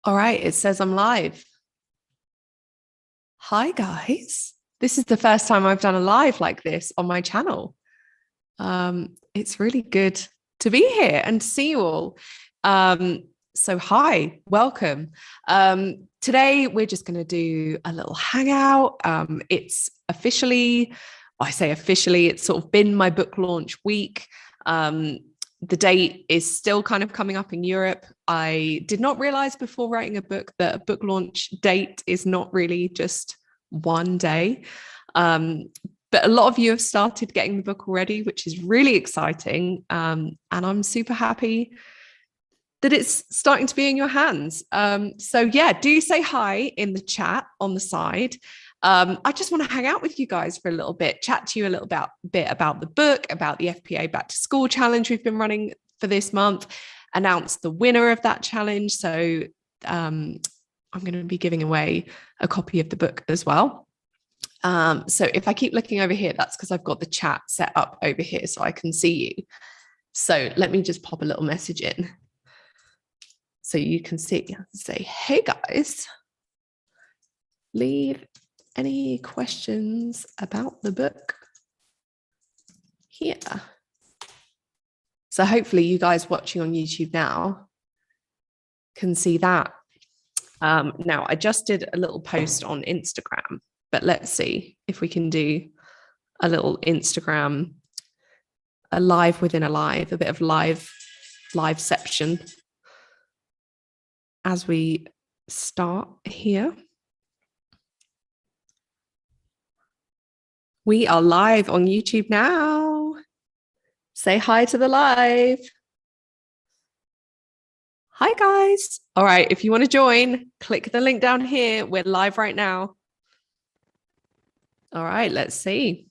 All right, it says I'm live. Hi, guys. This is the first time I've done a live like this on my channel. It's really good to be here and to see you all. So, hi, welcome. Today, we're just going to do a little hangout. It's officially, I say officially, it's sort of been my book launch week. The date is still kind of coming up in Europe. I did not realize before writing a book that a book launch date is not really just one day. But a lot of you have started getting the book already, which is really exciting. And I'm super happy that it's starting to be in your hands. So yeah, do say hi in the chat on the side. I just want to hang out with you guys for a little bit, chat to you a little bit about the book, about the FPA Back to School Challenge we've been running for this month, announce the winner of that challenge. So I'm going to be giving away a copy of the book as well. So if I keep looking over here, that's because I've got the chat set up over here so I can see you. So let me just pop a little message in so you can see. Say, hey guys, leave any questions about the book here. So hopefully you guys watching on YouTube now can see that. Now I just did a little post on Instagram, but let's see if we can do a little Instagram, a live within a live, a bit of liveception as we start here. We are live on YouTube now. Say hi to the live. Hi, guys. All right, if you want to join, click the link down here. We're live right now. All right, let's see.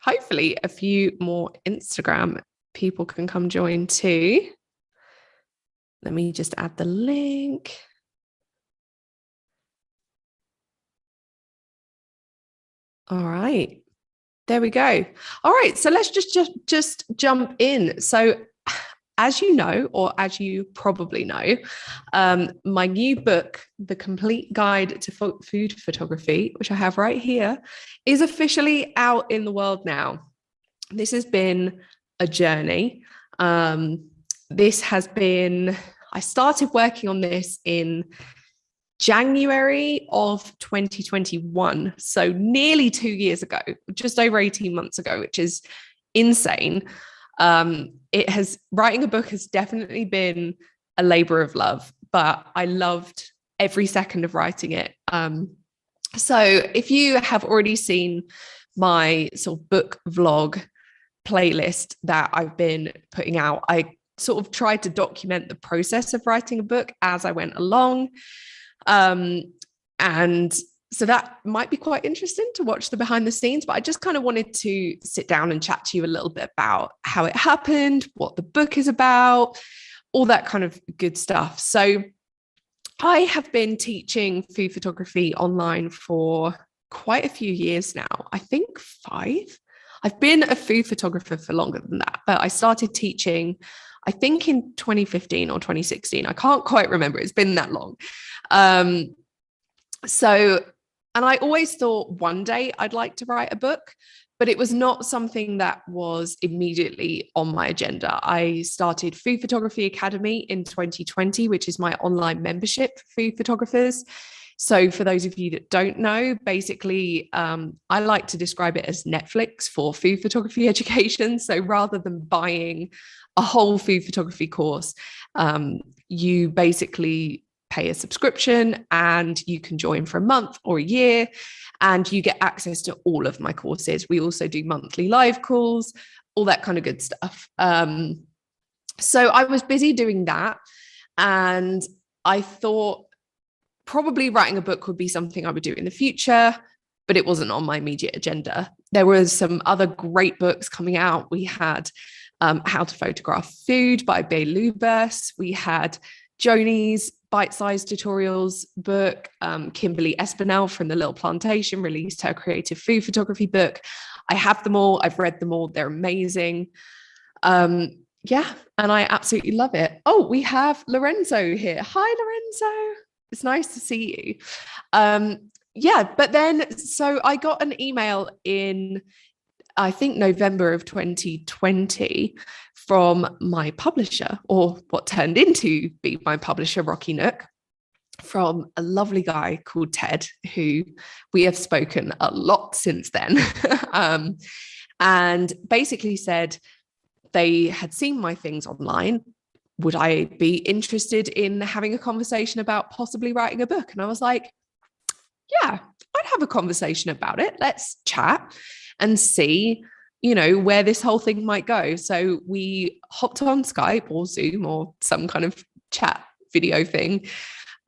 Hopefully a few more Instagram people can come join too. Let me just add the link. All right. There we go. All right, so let's just jump in. So as you know, or as you probably know, my new book, The Complete Guide to Food Photography, which I have right here, is officially out in the world now. This has been a journey. I started working on this in January of 2021, so nearly 2 years ago, just over 18 months ago, which is insane. Writing a book has definitely been a labor of love, but I loved every second of writing it. So if you have already seen my sort of book vlog playlist that I've been putting out, I sort of tried to document the process of writing a book as I went along. And so that might be quite interesting to watch the behind the scenes, but I just kind of wanted to sit down and chat to you a little bit about how it happened, what the book is about, all that kind of good stuff. So I have been teaching food photography online for quite a few years now. I think 5. I've been a food photographer for longer than that, but I started teaching, I think in 2015 or 2016. I can't quite remember. It's been that long. And I always thought one day I'd like to write a book, but it was not something that was immediately on my agenda. I started Food Photography Academy in 2020, which is my online membership for food photographers. So for those of you that don't know, basically, I like to describe it as Netflix for food photography education. So rather than buying a whole food photography course, you basically pay a subscription and you can join for a month or a year and you get access to all of my courses. We also do monthly live calls, all that kind of good stuff. So I was busy doing that, and I thought probably writing a book would be something I would do in the future, but it wasn't on my immediate agenda. There was some other great books coming out. We had How to Photograph Food by Bay Lubers. We had Joni's bite-sized tutorials book. Kimberly Espinel from The Little Plantation released her creative food photography book. I have them all. I've read them all. They're amazing. Yeah, and I absolutely love it. Oh, we have Lorenzo here. Hi, Lorenzo. It's nice to see you. Yeah, but then so I got an email in, I think, November of 2020 from my publisher, or what turned into be my publisher, Rocky Nook, from a lovely guy called Ted, who we have spoken a lot since then. And basically said they had seen my things online. Would I be interested in having a conversation about possibly writing a book? And I was like, yeah, I'd have a conversation about it. Let's chat and see, where this whole thing might go. So we hopped on Skype or Zoom or some kind of chat video thing.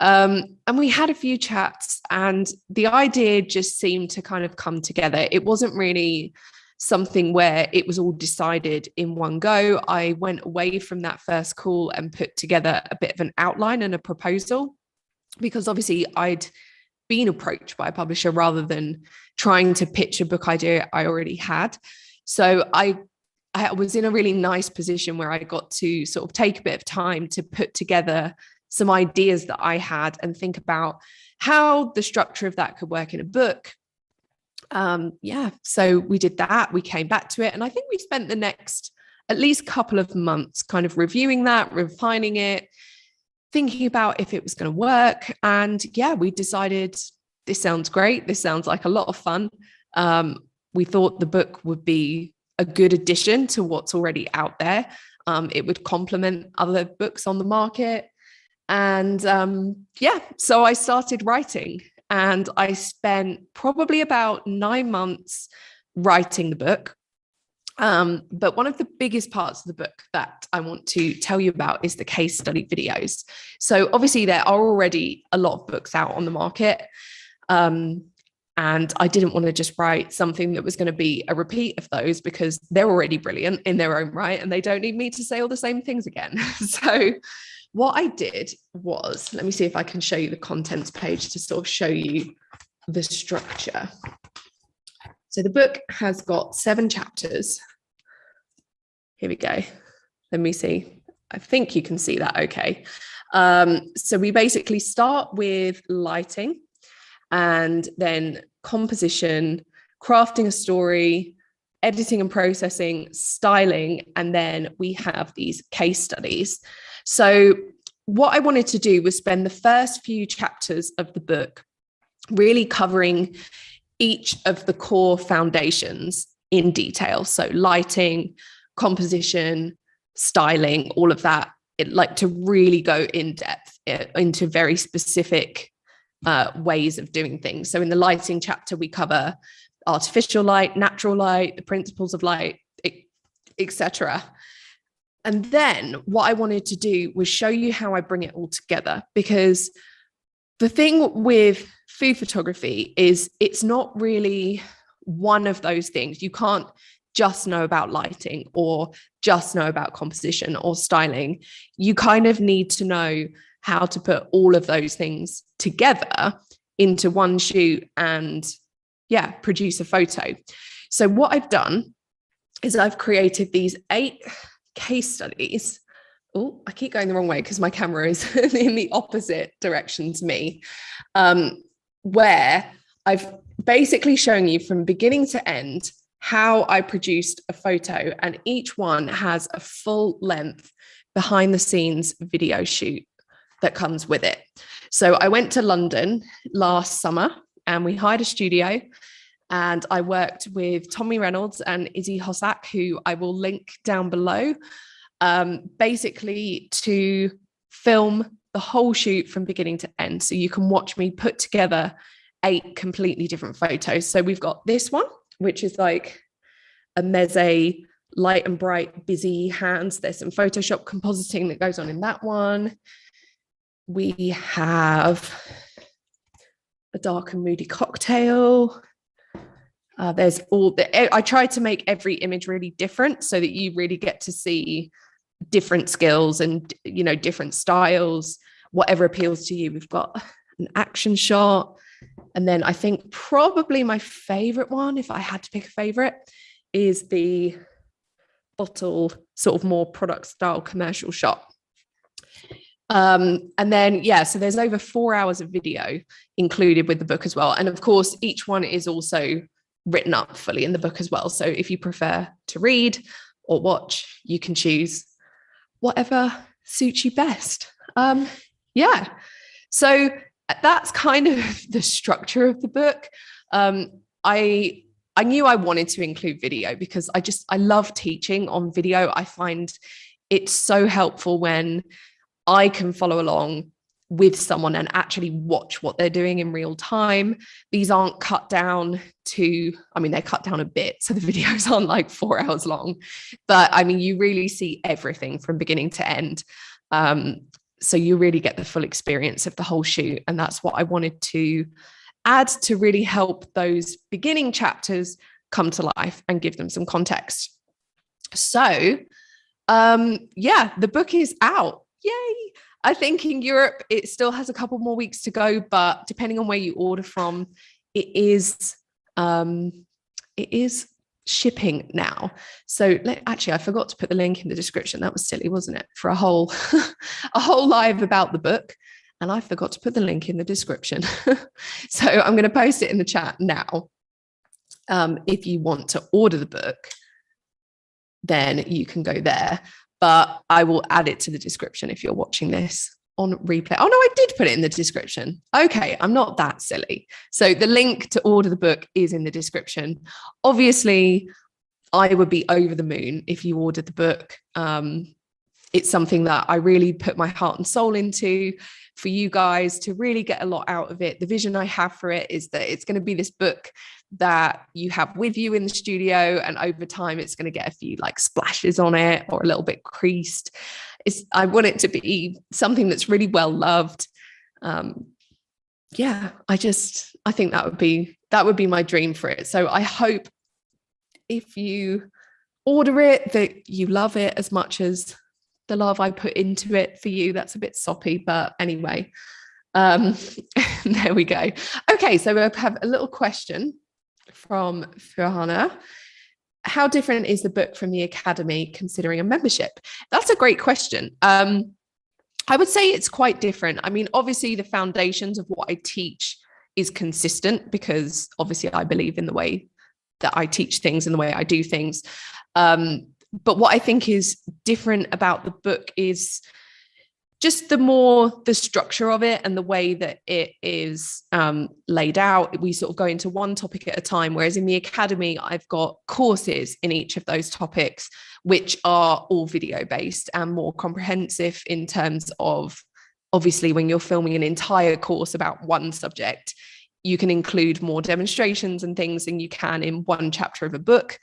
And we had a few chats, and the idea just seemed to kind of come together. It wasn't really something where it was all decided in one go. I went away from that first call and put together a bit of an outline and a proposal, because obviously I'd been approached by a publisher rather than trying to pitch a book idea I already had. So I was in a really nice position where I got to sort of take a bit of time to put together some ideas that I had and think about how the structure of that could work in a book. So we did that. We came back to it. And I think we spent the next at least couple of months kind of reviewing that, refining it, thinking about if it was going to work. And yeah, we decided this sounds great. This sounds like a lot of fun. We thought the book would be a good addition to what's already out there. It would complement other books on the market. And so I started writing, and I spent probably about 9 months writing the book. But one of the biggest parts of the book that I want to tell you about is the case study videos. So obviously there are already a lot of books out on the market. And I didn't want to just write something that was going to be a repeat of those, because they're already brilliant in their own right, and they don't need me to say all the same things again. So what I did was, let me see if I can show you the contents page to sort of show you the structure. So the book has got 7 chapters. Here we go. Let me see. I think you can see that okay. So we basically start with lighting, and then composition, crafting a story, editing and processing, styling, and then we have these case studies. So what I wanted to do was spend the first few chapters of the book really covering each of the core foundations in detail. So lighting, composition, styling, all of that. It like to really go in depth into very specific ways of doing things. So in the lighting chapter, we cover artificial light, natural light, the principles of light, etc. And then what I wanted to do was show you how I bring it all together, because the thing with food photography is it's not really one of those things. You can't just know about lighting or just know about composition or styling. You kind of need to know how to put all of those things together into one shoot and produce a photo. So what I've done is I've created these 8 case studies. Oh, I keep going the wrong way because my camera is in the opposite direction to me, where I've basically shown you from beginning to end how I produced a photo, and each one has a full length behind the scenes video shoot that comes with it. So I went to London last summer and we hired a studio, and I worked with Tommy Reynolds and Izzy Hossack, who I will link down below, basically to film the whole shoot from beginning to end. So you can watch me put together 8 completely different photos. So we've got this one, which is like a meze, light and bright, busy hands. There's some Photoshop compositing that goes on in that one. We have a dark and moody cocktail. There's I tried to make every image really different so that you really get to see different skills and, different styles, whatever appeals to you. We've got an action shot. And then I think probably my favorite one, if I had to pick a favorite, is the bottle, sort of more product style commercial shot. And then, yeah, so there's over 4 hours of video included with the book as well. And of course, each one is also written up fully in the book as well. So if you prefer to read or watch, you can choose whatever suits you best. Yeah. So that's kind of the structure of the book. I knew I wanted to include video because I love teaching on video. I find it's so helpful when I can follow along with someone and actually watch what they're doing in real time. These aren't cut down to, I mean, they're cut down a bit, so the videos aren't like 4 hours long, but I mean, you really see everything from beginning to end. So you really get the full experience of the whole shoot. And that's what I wanted to add to really help those beginning chapters come to life and give them some context. So, yeah, the book is out. Yay. I think in Europe, it still has a couple more weeks to go, but depending on where you order from, it is shipping now. So actually, I forgot to put the link in the description. That was silly, wasn't it? For a whole live about the book. And I forgot to put the link in the description. So I'm going to post it in the chat now. If you want to order the book, then you can go there. But I will add it to the description if you're watching this on replay. Oh, no, I did put it in the description. Okay, I'm not that silly. So the link to order the book is in the description. Obviously, I would be over the moon if you ordered the book. It's something that I really put my heart and soul into for you guys to really get a lot out of it. The vision I have for it is that it's going to be this book that you have with you in the studio, and over time it's going to get a few like splashes on it or a little bit creased. I want it to be something that's really well loved. Yeah, I think that would be my dream for it. So I hope if you order it that you love it as much as the love I put into it for you. That's a bit soppy, but anyway, there we go. Okay, so we have a little question from Fiona. How different is the book from the Academy considering a membership? That's a great question. I would say it's quite different. I mean, obviously the foundations of what I teach is consistent because obviously I believe in the way that I teach things and the way I do things. But what I think is different about the book is just the structure of it and the way that it is laid out. We sort of go into one topic at a time, whereas in the Academy, I've got courses in each of those topics, which are all video based and more comprehensive in terms of, obviously, when you're filming an entire course about one subject, you can include more demonstrations and things than you can in one chapter of a book.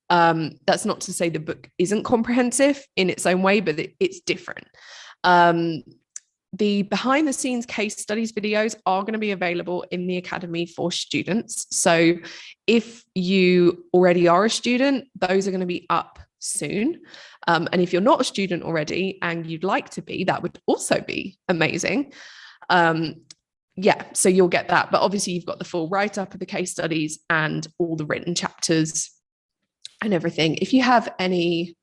That's not to say the book isn't comprehensive in its own way, but it's different. The behind the scenes case studies videos are going to be available in the Academy for students. So if you already are a student, those are going to be up soon. And if you're not a student already and you'd like to be, that would also be amazing. Yeah, so you'll get that. But obviously you've got the full write-up of the case studies and all the written chapters and everything. If you have any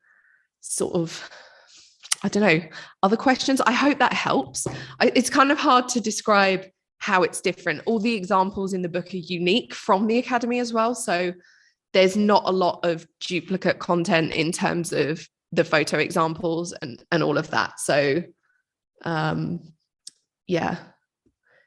sort of, I don't know, other questions, I hope that helps. It's kind of hard to describe how it's different. All the examples in the book are unique from the Academy as well. So there's not a lot of duplicate content in terms of the photo examples and all of that. So yeah.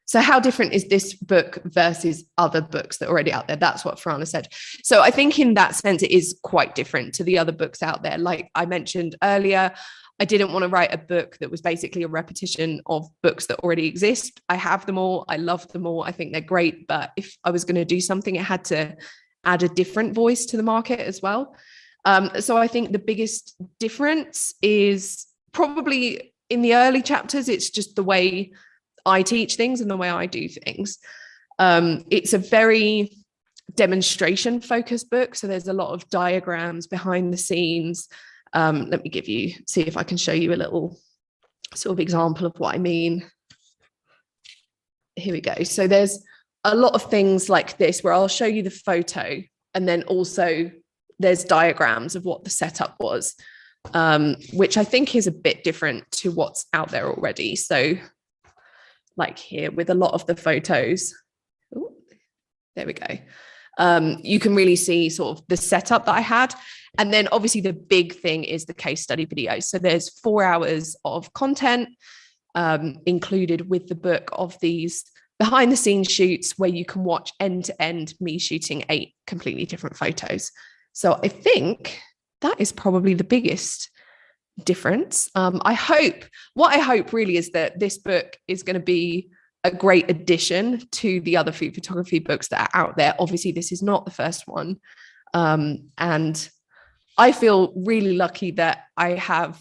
So how different is this book versus other books that are already out there? That's what Farhana said. So I think in that sense, it is quite different to the other books out there. Like I mentioned earlier, I didn't want to write a book that was basically a repetition of books that already exist. I have them all. I love them all. I think they're great. But if I was going to do something, it had to add a different voice to the market as well. So I think the biggest difference is probably in the early chapters, it's just the way I teach things and the way I do things. It's a very demonstration focused book. So there's a lot of diagrams behind the scenes. Let me see if I can show you a little sort of example of what I mean. Here we go. So there's a lot of things like this where I'll show you the photo and then also there's diagrams of what the setup was. which I think is a bit different to what's out there already. So like here with a lot of the photos, ooh, there we go. You can really see sort of the setup that I had. And then obviously the big thing is the case study videos. So there's 4 hours of content included with the book of these behind the scenes shoots where you can watch end to end me shooting 8 completely different photos. So I think that is probably the biggest difference. I hope really is that this book is going to be a great addition to the other food photography books that are out there. Obviously, this is not the first one. And I feel really lucky that I have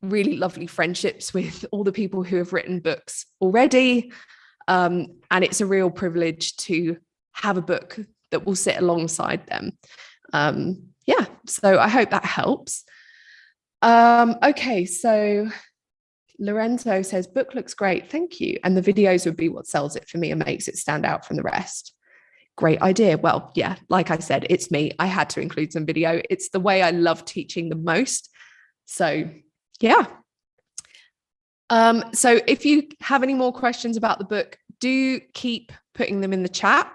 really lovely friendships with all the people who have written books already. And it's a real privilege to have a book that will sit alongside them. So I hope that helps. Okay, so Lorenzo says, book looks great, thank you. And the videos would be what sells it for me and makes it stand out from the rest. Great idea. Well, yeah, like I said, it's me. I had to include some video. It's the way I love teaching the most. So yeah. So if you have any more questions about the book, do keep putting them in the chat.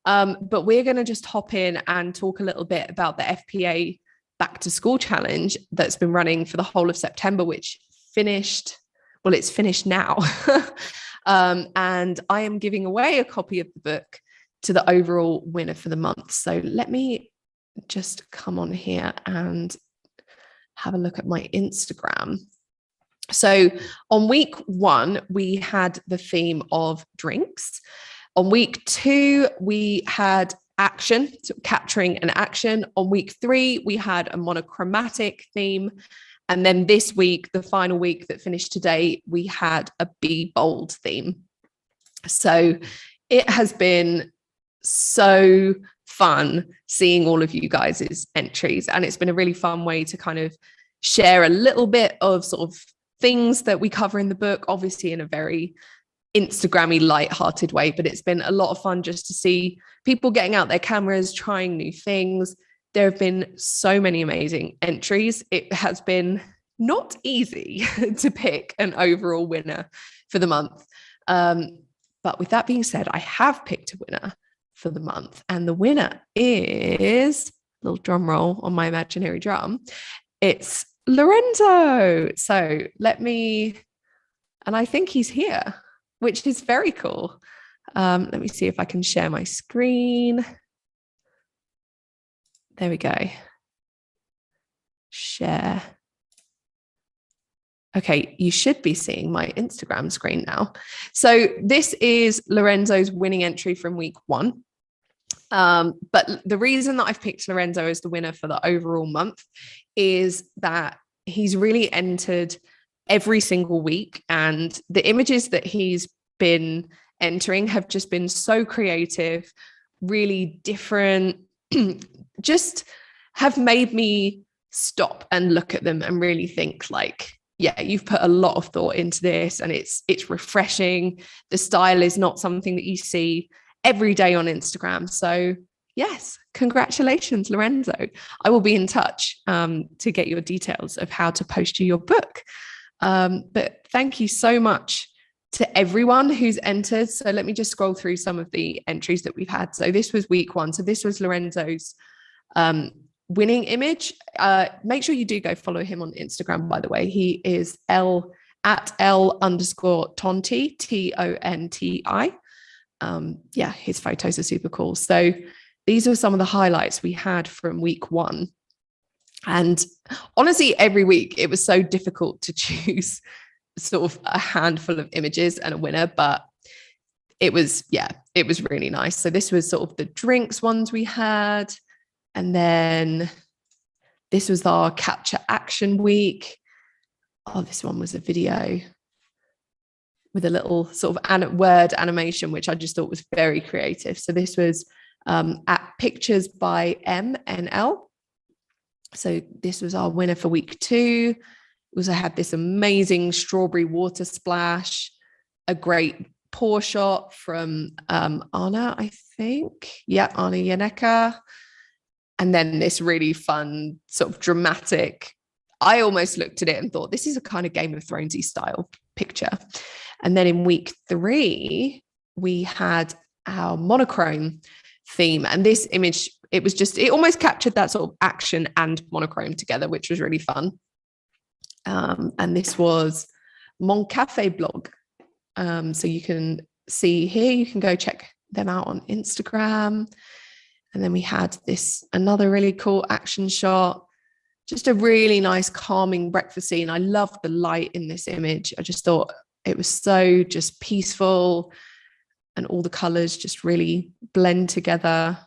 But we're going to just hop in and talk a little bit about the FPA Back to School Challenge that's been running for the whole of September, which finished. Well, it's finished now. And I am giving away a copy of the book to the overall winner for the month. So let me just come on here and have a look at my Instagram. So on week 1, we had the theme of drinks. On week 2, we had action, so capturing an action. On week 3, we had a monochromatic theme. And then this week, the final week that finished today, we had a Be Bold theme. So it has been so fun seeing all of you guys' entries. And it's been a really fun way to kind of share a little bit of sort of things that we cover in the book, obviously in a very Instagrammy light-hearted way, but it's been a lot of fun just to see people getting out their cameras, trying new things. There have been so many amazing entries. It has been not easy to pick an overall winner for the month. But with that being said, I have picked a winner for the month, and the winner is, little drum roll on my imaginary drum, it's Lorenzo. So and I think he's here, which is very cool. Let me see if I can share my screen. There we go. Share. Okay, you should be seeing my Instagram screen now. So this is Lorenzo's winning entry from week 1. But the reason that I've picked Lorenzo as the winner for the overall month is that he's really entered every single week, and the images that he's been entering have just been so creative, really different, just have made me stop and look at them and really think like, yeah, you've put a lot of thought into this, and it's refreshing. The style is not something that you see every day on Instagram. So yes, congratulations, Lorenzo. I will be in touch to get your details of how to post you your book. But thank you so much to everyone who's entered. So let me just scroll through some of the entries that we've had. So this was week 1. So this was Lorenzo's winning image. Make sure you do go follow him on Instagram, by the way. He is @L_Tonti, TONTI. Yeah, his photos are super cool. So these are some of the highlights we had from week 1. And honestly, every week it was so difficult to choose sort of a handful of images and a winner, but it was really nice. So this was sort of the drinks ones we had. And then this was our capture action week. Oh, this one was a video with a little sort of word animation, which I just thought was very creative. So this was at Pictures by MNL. So this was our winner for week 2. We also had this amazing strawberry water splash, a great pour shot from Anna, I think. Yeah, Anna Yaneka. And then this really fun sort of dramatic I almost looked at it and thought, this is a kind of Game of Thronesy style picture. And then in week 3, we had our monochrome theme. And this image, it almost captured that sort of action and monochrome together, which was really fun. And this was Mon Cafe blog. So you can see here, you can go check them out on Instagram. And then we had another really cool action shot, just a really nice calming breakfast scene. I loved the light in this image. I just thought it was so just peaceful, and all the colors just really blend together.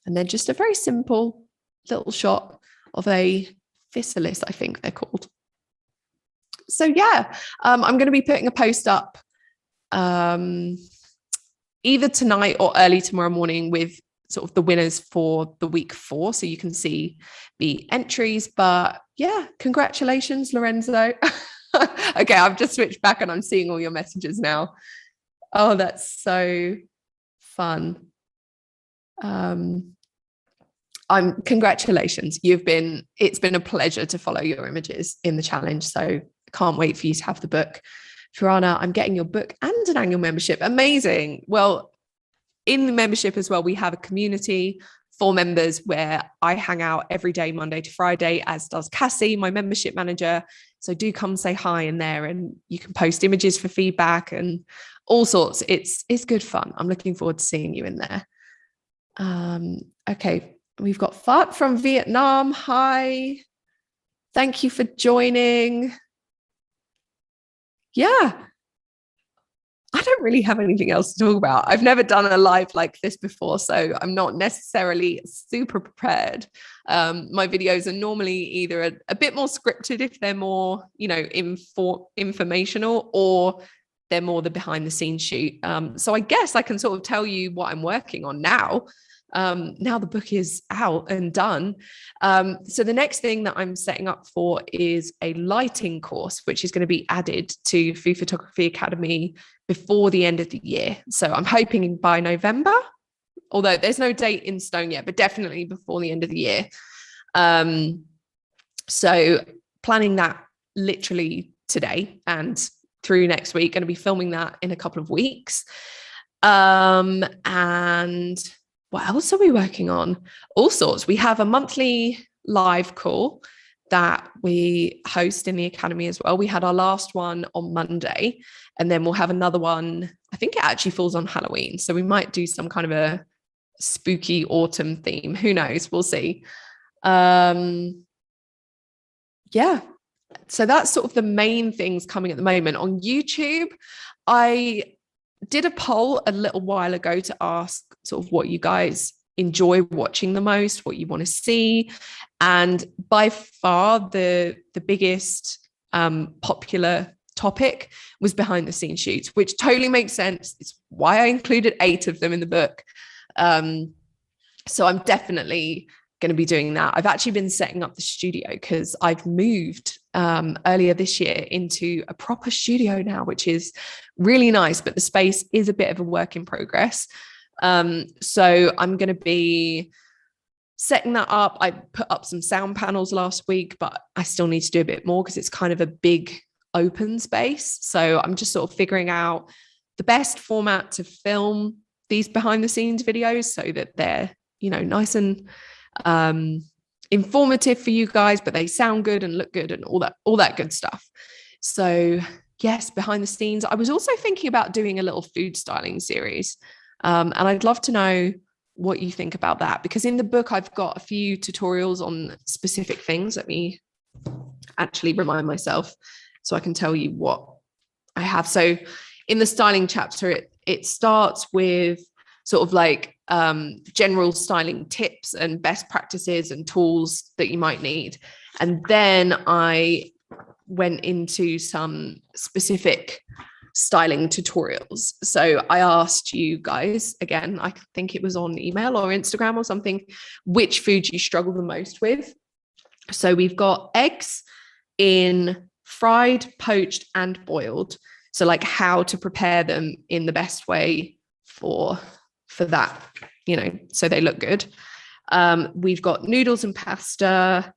And then just a very simple little shot of a physalis, I think they're called. So yeah, I'm going to be putting a post up either tonight or early tomorrow morning with sort of the winners for the week 4, so you can see the entries. But yeah, congratulations, Lorenzo. Okay, I've just switched back and I'm seeing all your messages now. Oh, that's so fun. Congratulations. It's been a pleasure to follow your images in the challenge. So I can't wait for you to have the book. Fiorana, I'm getting your book and an annual membership. Amazing. Well, in the membership as well, we have a community for members where I hang out every day, Monday to Friday, as does Cassie, my membership manager. So do come say hi in there, and you can post images for feedback and all sorts. It's good fun. I'm looking forward to seeing you in there. Okay, we've got Fat from Vietnam. Hi. Thank you for joining. Yeah. I don't really have anything else to talk about. I've never done a live like this before, so I'm not necessarily super prepared. My videos are normally either a bit more scripted if they're more, informational, or they're more the behind the scenes shoot. So I guess I can sort of tell you what I'm working on now. Now the book is out and done. So the next thing that I'm setting up for is a lighting course, which is going to be added to Food Photography Academy before the end of the year. So I'm hoping by November, although there's no date in stone yet, but definitely before the end of the year. So planning that literally today and through next week, going to be filming that in a couple of weeks. And what else are we working on? All sorts. We have a monthly live call that we host in the academy as well. We had our last one on Monday, and then we'll have another one. I think it actually falls on Halloween. So we might do some kind of a spooky autumn theme. Who knows? We'll see. Yeah. So that's sort of the main things coming at the moment. On YouTube, I did a poll a little while ago to ask sort of what you guys enjoy watching the most, what you want to see. And by far the biggest popular topic was behind the scenes shoots, which totally makes sense. It's why I included 8 of them in the book. So I'm definitely going to be doing that. I've actually been setting up the studio because I've moved earlier this year into a proper studio now, which is really nice, but the space is a bit of a work in progress. So I'm going to be setting that up. I put up some sound panels last week, but I still need to do a bit more because it's kind of a big open space. So I'm just sort of figuring out the best format to film these behind the scenes videos so that they're, nice and informative for you guys, but they sound good and look good and all that good stuff. So yes, behind the scenes. I was also thinking about doing a little food styling series. And I'd love to know what you think about that, because in the book, I've got a few tutorials on specific things. Let me actually remind myself so I can tell you what I have. So in the styling chapter, it starts with sort of like general styling tips and best practices and tools that you might need. And then I went into some specific styling tutorials. So I asked you guys, again, I think it was on email or Instagram or something, which foods you struggle the most with. So we've got eggs in fried, poached, and boiled. So like how to prepare them in the best way for that, so they look good. We've got noodles and pasta,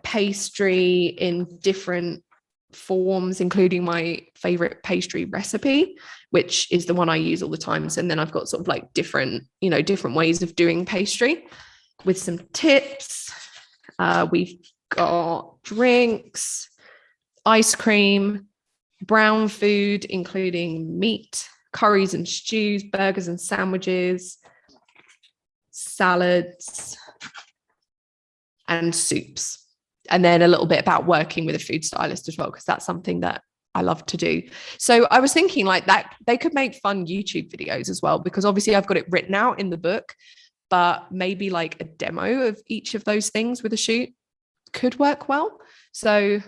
pastry in different forms, including my favorite pastry recipe, which is the one I use all the time. So, and then I've got sort of like different ways of doing pastry with some tips. We've got drinks, ice cream, brown food, including meat, curries and stews, burgers and sandwiches, salads, and soups. And then a little bit about working with a food stylist as well, because that's something that I love to do. So I was thinking like that they could make fun YouTube videos as well, because obviously I've got it written out in the book, but maybe like a demo of each of those things with a shoot could work well. So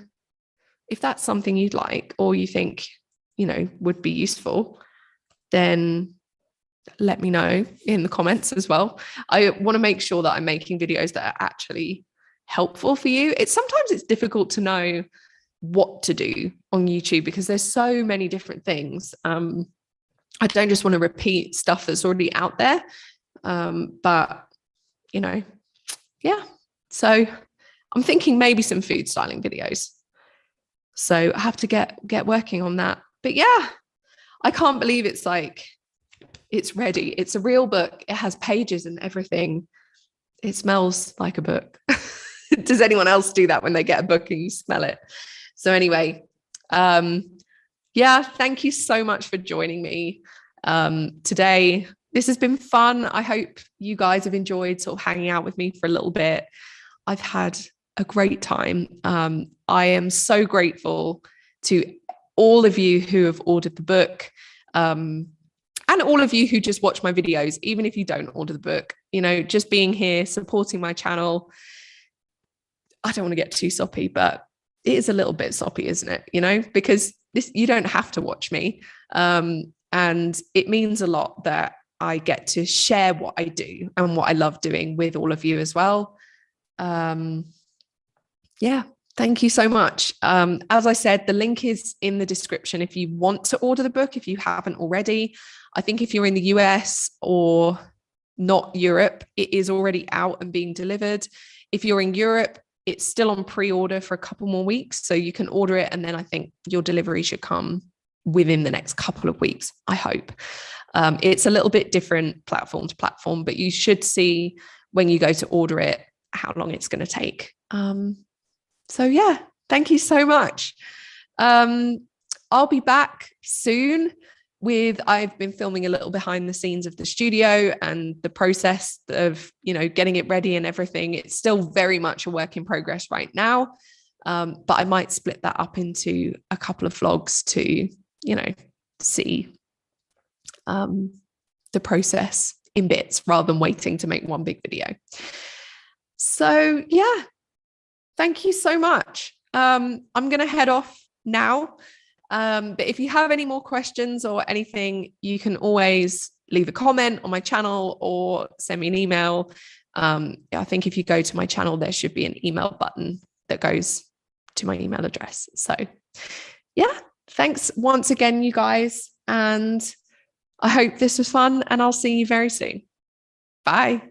if that's something you'd like, or you think, would be useful, then let me know in the comments as well. I want to make sure that I'm making videos that are actually helpful for you. Sometimes it's difficult to know what to do on YouTube because there's so many different things. I don't just want to repeat stuff that's already out there. But yeah. So I'm thinking maybe some food styling videos. So I have to get working on that. But yeah, I can't believe it's ready. It's a real book. It has pages and everything. It smells like a book. Does anyone else do that when they get a book and you smell it? So anyway, yeah, thank you so much for joining me today. This has been fun. I hope you guys have enjoyed sort of hanging out with me for a little bit. I've had a great time. I am so grateful to all of you who have ordered the book, and all of you who just watch my videos, even if you don't order the book, just being here, supporting my channel. I don't want to get too soppy, but it is a little bit soppy, isn't it? Because you don't have to watch me. And it means a lot that I get to share what I do and what I love doing with all of you as well. Yeah, thank you so much. As I said, the link is in the description if you want to order the book, if you haven't already. I think if you're in the US or not Europe, it is already out and being delivered. If you're in Europe, it's still on pre-order for a couple more weeks. So you can order it. And then I think your delivery should come within the next couple of weeks, I hope. It's a little bit different platform to platform, but you should see when you go to order it, how long it's going to take. So yeah, thank you so much. I'll be back soon I've been filming a little behind the scenes of the studio and the process of, getting it ready and everything. It's still very much a work in progress right now. But I might split that up into a couple of vlogs to, see the process in bits rather than waiting to make one big video. So yeah, thank you so much. I'm going to head off now. But if you have any more questions or anything, you can always leave a comment on my channel or send me an email. I think if you go to my channel, there should be an email button that goes to my email address. So yeah, thanks once again, you guys. And I hope this was fun, and I'll see you very soon. Bye.